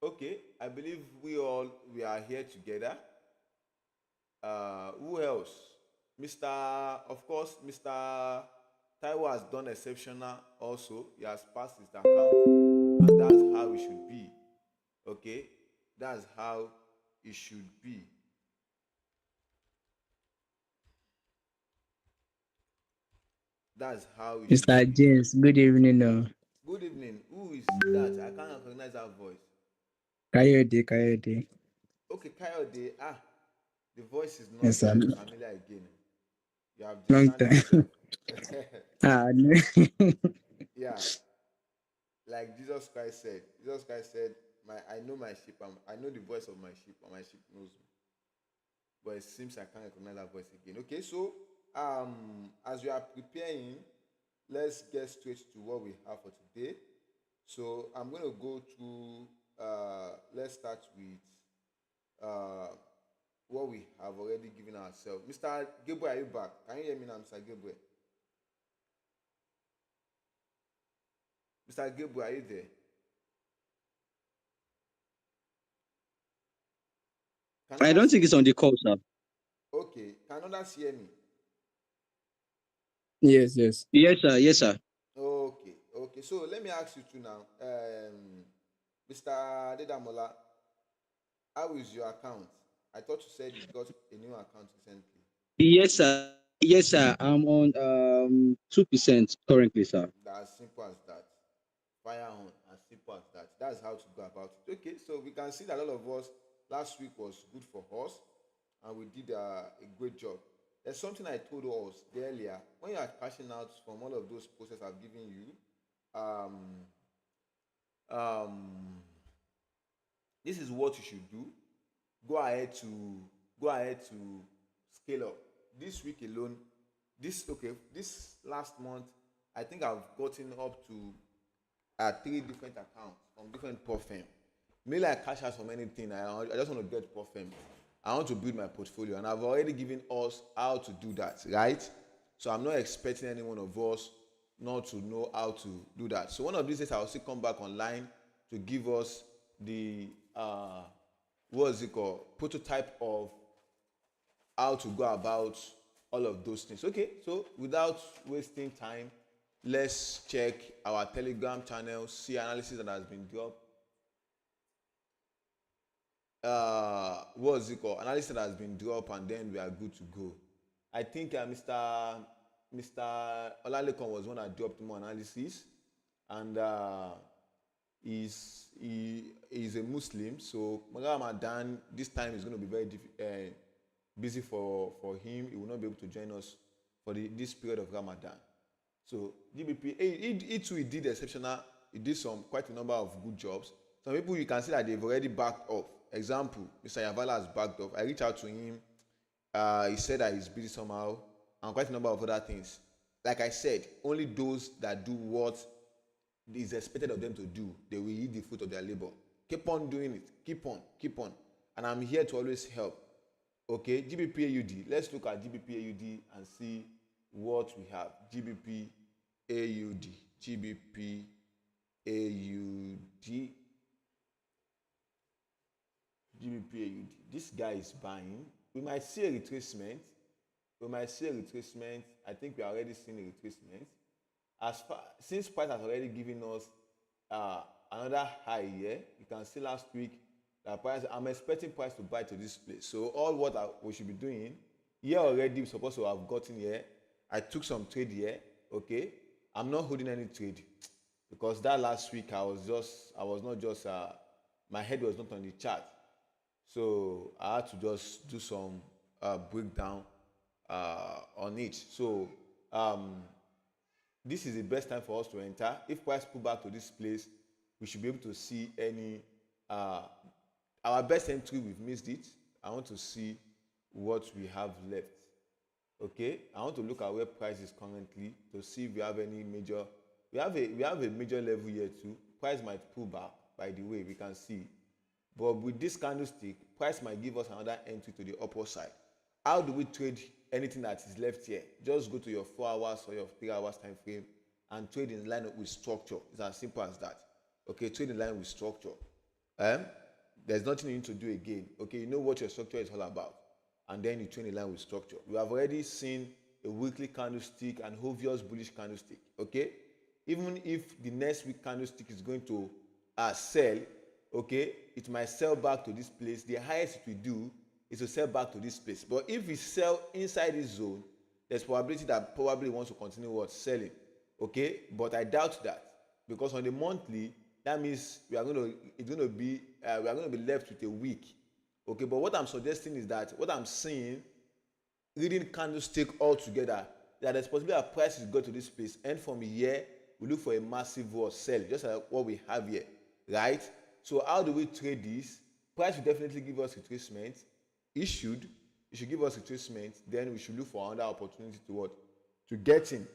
Okay, I believe we are here together. Who else? Mr. Of course, Mr. Taiwo has done exceptional also. He has passed his account, and that's how it should be. Okay, that's how it should be. That's how it should Mr. be. James, good evening. Good evening. Who is that? I can't recognize that voice. Kayode, Kayode. Okay, Kayode. The voice is not Yes, sir. familiar again. You have Long distanced time. yourself. No. Yeah, like Jesus Christ said. Jesus Christ said, I know my sheep, I know the voice of my sheep, and my sheep knows me." But it seems I can't recognize that voice again. Okay, so as we are preparing, let's get straight to what we have for today. So I'm going to go to let's start with uh, what we have already given ourselves. Mr. Gabriel, are you back? Can you hear me now, Mr. Gabriel? Mr. Gabriel, are you there? Can I don't others think hear it's me? on the call, sir. Okay, can others hear me? Yes, yes. Yes, sir. Yes, sir. Okay, okay. So let me ask you two now. Mr. Dedamola, how is your account? I thought you said you got a new account recently. Yes, sir. Yes, sir. I'm on 2% currently, sir. That's simple as that. Fire on, as simple as that. That's how to go about it. Okay, so we can see that all of us last week was good for us, and we did a great job. There's something I told us earlier. When you are cashing out from all of those process I've given you, um, this is what you should do. Go ahead to go ahead to scale up. This week alone, this last month, I think I've gotten up to three different accounts from different pro firm. Mainly I cash out from anything. I just want to get pro firm. I want to build my portfolio, and I've already given us how to do that, right? So I'm not expecting any one of us not to know how to do that. So one of these days I'll still come back online to give us the what is it called, prototype of how to go about all of those things. Okay, so without wasting time, let's check our Telegram channel, see analysis that has been dropped. What is it called? Analysis that has been dropped, and then we are good to go. I think Mr. Olalekan was one that dropped more analysis, and he's a Muslim, so Ramadan this time is going to be very busy for him. He will not be able to join us for this period of Ramadan. So GBP, he too, he did exceptional. He did quite a number of good jobs. Some people you can see that they've already backed off. Example, Mr. Yavala has backed off. I reached out to him. He said that he's busy somehow, and quite a number of other things. Like I said, only those that do what is expected of them to do, they will eat the fruit of their labor. Keep on doing it. Keep on. And I'm here to always help. Okay, GBPUSD. Let's look at GBPUSD and see what we have. GBPUSD. GBPUSD. GBPUSD. This guy is buying. We might see a retracement. I think we are already seeing a retracement. Since price has already given us another high here, you can see last week that price. I'm expecting price to buy to this place. So all what we should be doing here already, we're supposed to have gotten here. I took some trade here. Okay, I'm not holding any trade because that last week I was not just my head was not on the chart, so I had to just do some breakdown on it. So this is the best time for us to enter. If price pull back to this place, we should be able to see any our best entry. We've missed it. I want to see what we have left. Okay, I want to look at where price is currently to see if we have any major. We have a major level here too. Price might pull back. By the way, we can see, but with this candlestick, price might give us another entry to the upper side. How do we trade anything that is left here? Just go to your 4 hours or your 3 hours time frame and trade in line with structure. It's as simple as that. Okay, trade in line with structure. um, there's nothing you need to do again. Okay, you know what your structure is all about, and then you train in line with structure. We have already seen a weekly candlestick and obvious bullish candlestick. Okay, even if the next week candlestick is going to sell, okay, it might sell back to this place. The highest it will do is to sell back to this place. But if we sell inside this zone, there's probability that probably wants to continue what selling. Okay, but I doubt that, because on the monthly, that means we are going to be left with a week. Okay, but what I'm suggesting is that what I'm seeing, reading candlestick all together, that there's possibly a price is go to this place, and from here we look for a massive sell, just like what we have here, right? So how do we trade this? Price will definitely give us retracement. It should give us retracement. Then we should look for another opportunity to what? To get in.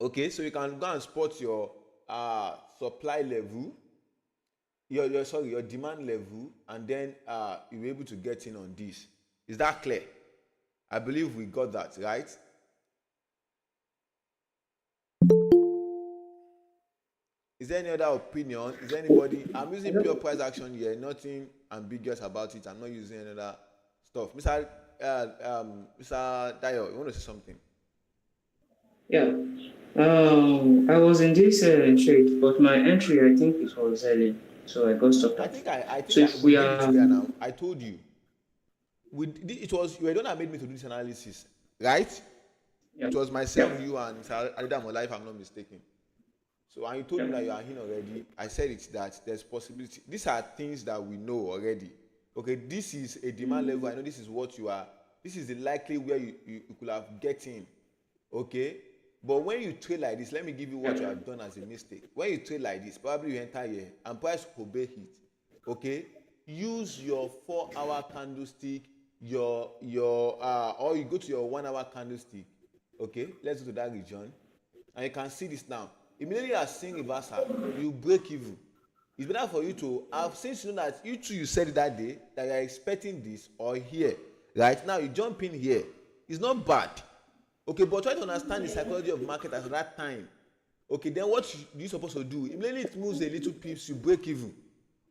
Okay, so you can go and spot your supply level, your demand level, and then you'll be able to get in on this. Is that clear? I believe we got that, right? Is there any other opinion? Is there anybody? I'm using pure price action here, nothing ambiguous about it. I'm not using any other stuff. Mr. Dayo, you want to say something? Yeah. I was in this trade, but my entry, I think it was early, so I got stopped. I think so if we did are it clear now. I told you. It was you were the one that made me to do this analysis, right? Yeah. It was myself, you, and Mr. Adamo, if I'm not mistaken. So when you told me that you are in already, I said it that there's possibility. These are things that we know already. Okay, this is a demand level. I know this is what you are. This is the likely where you could have get in. Okay, but when you trade like this, let me give you what you have done as a mistake. When you trade like this, probably you enter here and price obey it. Okay, use your 4-hour candlestick, or you go to your 1-hour candlestick. Okay, let's go to that region, and you can see this now. Immediately you are seeing reversal, you break even. It's better for you to have, since you know that you said that day that you are expecting this or here, right? Now you jump in here. It's not bad. Okay, but try to understand the psychology of market at that time. Okay, then what you supposed to do? Immediately it moves a little pips, you break even.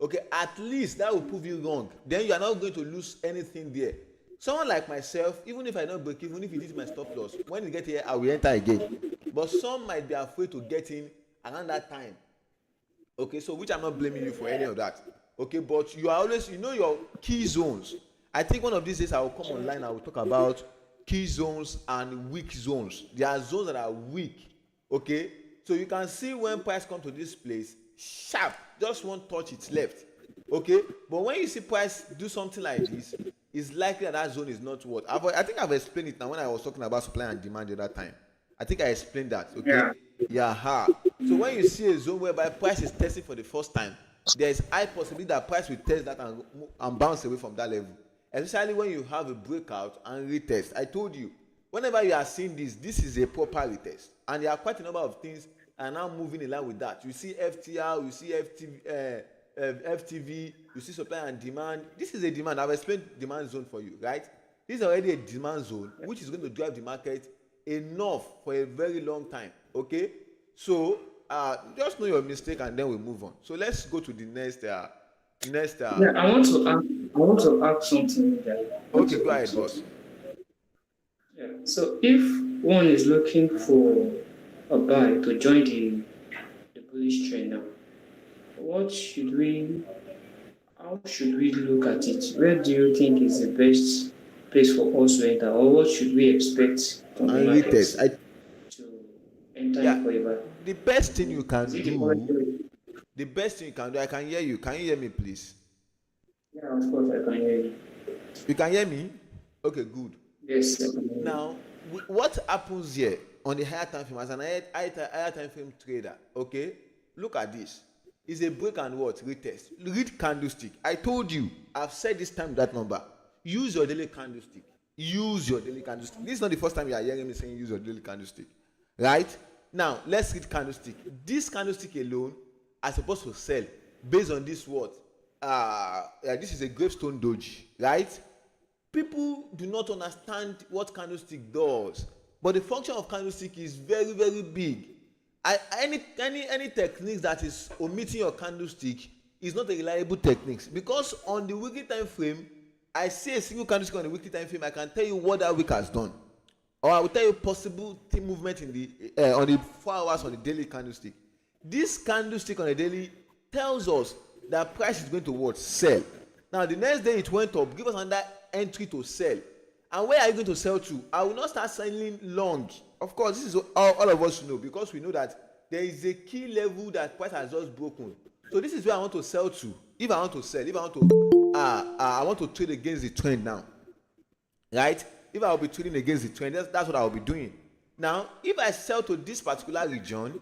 Okay, at least that will prove you wrong. Then you are not going to lose anything there. Someone like myself, even if I don't break even, if it is my stop loss, when you get here, I will enter again. But some might be afraid to get in around that time. Okay, so which I'm not blaming you for any of that. Okay, but you are always, you know your key zones. I think one of these days I will come online, I will talk about key zones and weak zones. There are zones that are weak. Okay, so you can see when price come to this place, sharp, just one touch it's left. Okay, but when you see price do something like this, it's likely that zone is not what I think I've explained it now when I was talking about supply and demand the other time. I think I explained that. Okay, yeah. So when you see a zone whereby price is testing for the first time, there is high possibility that price will test that and bounce away from that level, especially when you have a breakout and retest. I told you, whenever you are seeing this is a proper retest, and there are quite a number of things are now moving in line with that. You see FTR, you see FTV, you see supply and demand. This is a demand. I've explained demand zone for you, right? This is already a demand zone which is going to drive the market enough for a very long time. Okay, so just know your mistake and then we move on. So let's go to the next yeah, I want to ask something there. Okay, go ahead, boss. Yeah. So if one is looking for a buy to join the bullish trend now, how should we look at it? Where do you think is the best place for us to enter, or what should we expect from the market to enter for a buy? The best thing you can do, I can hear you. Can you hear me, please? Yeah, of course I can hear you. You can hear me? Okay, good. Yes, I can hear you. Now, what happens here on the higher time frame as an higher time frame trader? Okay, look at this. It's a break and what? Retest. Read candlestick. I told you, I've said this time that number. Use your daily candlestick. Use your daily candlestick. This is not the first time you are hearing me saying use your daily candlestick. Right? Now, let's read candlestick. This candlestick alone are supposed to sell based on this what? This is a gravestone doji, right? People do not understand what candlestick does, but the function of candlestick is very, very big. Any techniques that is omitting your candlestick is not a reliable technique, because on the weekly time frame, I see a single candlestick on the weekly time frame, I can tell you what that week has done, or I will tell you possible movement in the on the 4 hours on the daily candlestick. This candlestick on the daily tells us that price is going to what? Sell. Now the next day it went up, give us another entry to sell. And where are you going to sell to? I will not start selling long. Of course, this is all of us know, because we know that there is a key level that price has just broken. So this is where I want to sell to. If I want to sell, if I want to I want to trade against the trend now, right? If I will be trading against the trend, that's what I will be doing. Now if I sell to this particular region,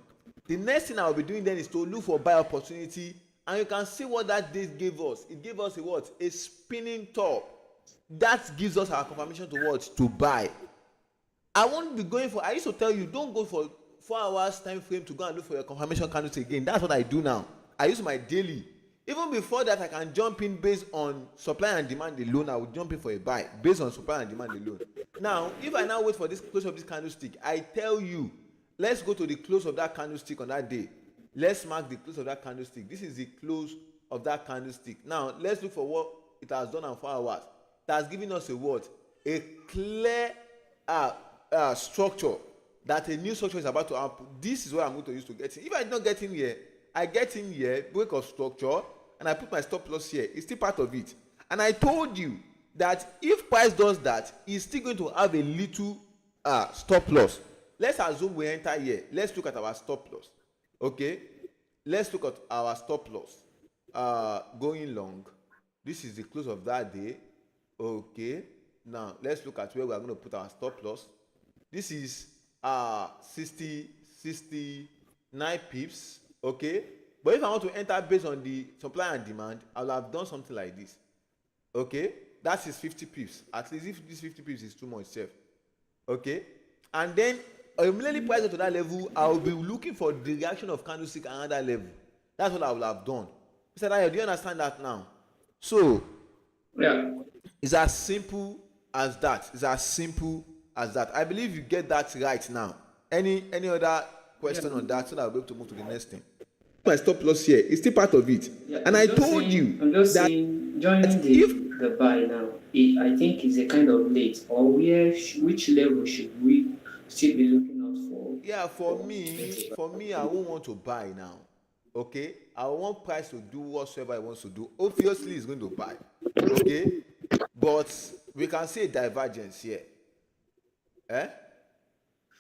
the next thing I will be doing then is to look for buy opportunity. And you can see what that day gave us. It gave us a what? A spinning top. That gives us our confirmation to what? To buy. I won't be going for, I used to tell you, don't go for 4 hours time frame to go and look for your confirmation candlestick again. That's what I do now. I use my daily. Even before that, I can jump in based on supply and demand alone. I will jump in for a buy based on supply and demand alone. Now, if I now wait for this close of this candlestick, I tell you, let's go to the close of that candlestick on that day. Let's mark the close of that candlestick. This is the close of that candlestick. Now, let's look for what it has done in 4 hours. That has given us a what? A clear structure that a new structure is about to happen. This is what I'm going to use to get in. If I did not get in here, I get in here, break of structure, and I put my stop loss here. It's still part of it. And I told you that if price does that, it's still going to have a little stop loss. Let's assume we enter here. Let's look at our stop loss. Okay, let's look at our stop loss going long. This is the close of that day. Okay, now let's look at where we are going to put our stop loss. This is 69 pips. Okay, but if I want to enter based on the supply and demand, I will have done something like this. Okay, that is 50 pips. At least if this 50 pips is too much safe. Okay, and then immediately price to that level, I will be looking for the reaction of candlestick at another level. That's what I will have done. Mr. Dayo, do you understand that now? So, Yeah. it's as simple as that. It's as simple as that. I believe you get that right now. Any other question on that, so that I'll be able to move to the next thing? My stop loss here is still part of it. Yeah, and I told you I'm just that saying, joining the buy now, I think is a kind of late. Or which level should we still be looking out for? Yeah, for me, I won't want to buy now. Okay, I want price to do whatsoever it wants to do. Obviously, it's going to buy. Okay, but we can see a divergence here.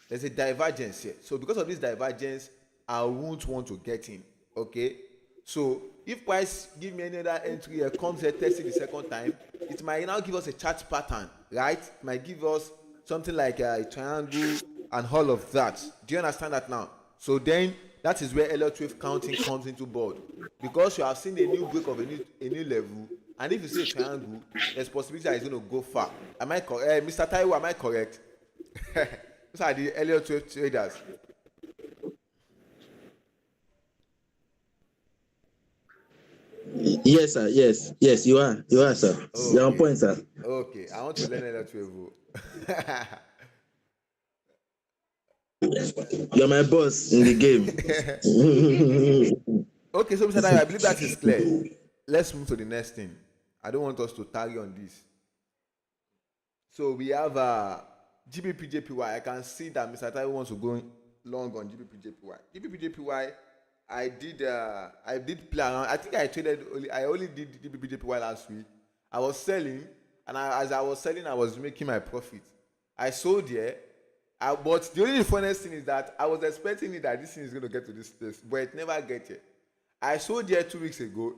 There's a divergence here. So because of this divergence, I won't want to get in. Okay, so if price give me any other entry here, comes here, tests it the second time, it might now give us a chart pattern, right? It might give us something like a triangle and all of that. Do you understand that now? So then that is where L12 counting comes into board, because you have seen a new break of a new level, and if you see a triangle, there's possibility that it's going to go far. Am I correct, Mr. Taiwo? Am I correct? Those are the L12 traders. Yes, sir. Yes, you are, sir. Okay. You're on point, sir. Okay, I want to learn L12. You're my boss in the game. Okay, so Mr. Dayo, I believe that is clear. Let's move to the next thing. I don't want us to tarry on this. So we have GBPUSD. I can see that Mr. Taiwo wants to go long on GBPUSD. GBPUSD, I did play around. I think I only did GBPUSD last week. I was selling, and as I was selling, I was making my profit. I sold here. But the only funniest thing is that I was expecting that this thing is going to get to this place, but it never get here. I sold here 2 weeks ago.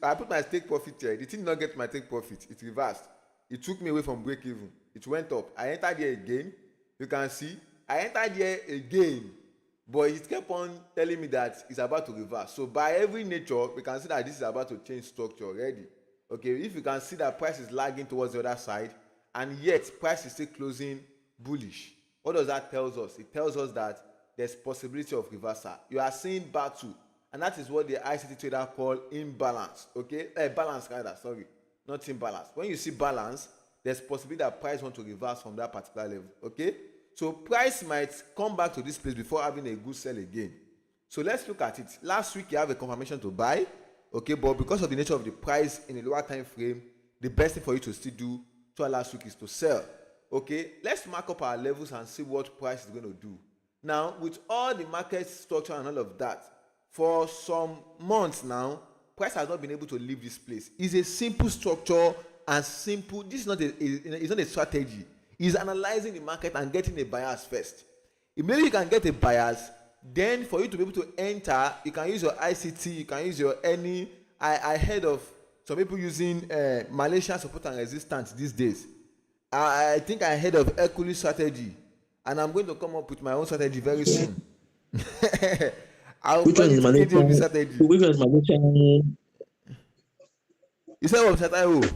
I put my take profit here. The thing did not get my take profit. It reversed. It took me away from break even. It went up. I entered here again. You can see. I entered here again, but it kept on telling me that it's about to reverse. So by every nature, we can see that this is about to change structure already. Okay, if you can see that price is lagging towards the other side, and yet price is still closing bullish. What does that tell us? It tells us that there's possibility of reversal. You are seeing battle, and that is what the ICT trader call imbalance. Okay, balance rather. Sorry, not imbalance. When you see balance, there's possibility that price want to reverse from that particular level. Okay, so price might come back to this place before having a good sell again. So let's look at it. Last week you have a confirmation to buy. Okay, but because of the nature of the price in a lower time frame, the best thing for you to still do throughout last week is to sell. Okay, let's mark up our levels and see what price is going to do. Now, with all the market structure and all of that, for some months now, price has not been able to leave this place. It's a simple structure and simple. This is not it's not a strategy. It's analyzing the market and getting a bias first. Immediately you can get a bias, then for you to be able to enter, you can use your ICT, you can use your any. I heard of some people using Malaysian support and resistance these days. I think I heard of Hercules strategy, and I'm going to come up with my own strategy very soon. I'll Which call one is it Malaysian? ADB strategy. Which one is Malaysian? You said what strategy?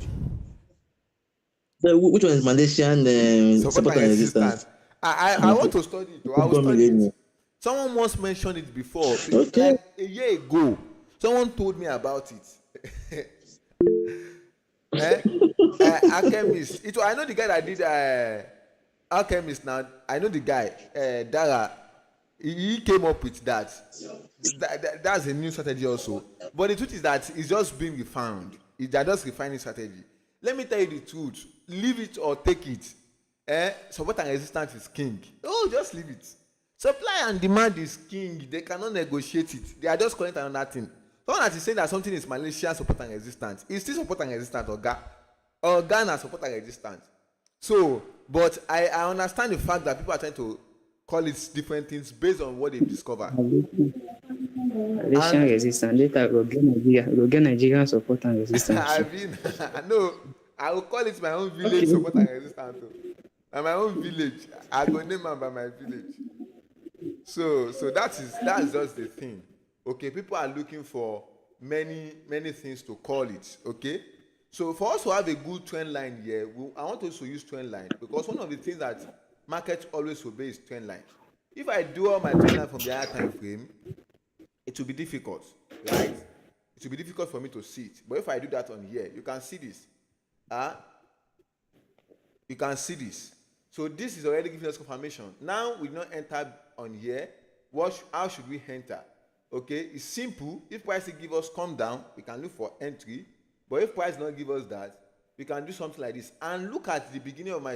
Which one is Malaysian support and resistance? I want to study it. I will study it. Someone once mentioned it before, Okay. like a year ago. Someone told me about it. Alchemist. I know the guy that did Alchemist. Now I know the guy Dara. He came up with that. That's a new strategy also. But the truth is that it's just being refined. They're just refining strategy. Let me tell you the truth. Leave it or take it. Support and resistance is king. Oh, just leave it. Supply and demand is king. They cannot negotiate it. They are just calling it another thing. Someone that is saying that something is Malaysian support and resistance, it's still support and resistance or Ghana support and resistance. So, but I understand the fact that people are trying to call it different things based on what they've discovered. Malaysian resistance. Later, go get Nigerian support and resistance. I mean, no, I will call it my own village support and resistance. And my own village, I go name am by my village. So that's just the thing. Okay, people are looking for many things to call it. Okay, so for us to have a good trend line here, I want us to use trend line, because one of the things that market always obey is trend line. If I do all my trend line from the higher time frame, it will be difficult, right? It will be difficult for me to see it. But if I do that on here, you can see this. You can see this. So this is already giving us confirmation. Now we not enter on here. How should we enter? Okay, it's simple. If price give us come down, we can look for entry. But if price not give us that, we can do something like this and look at the beginning of my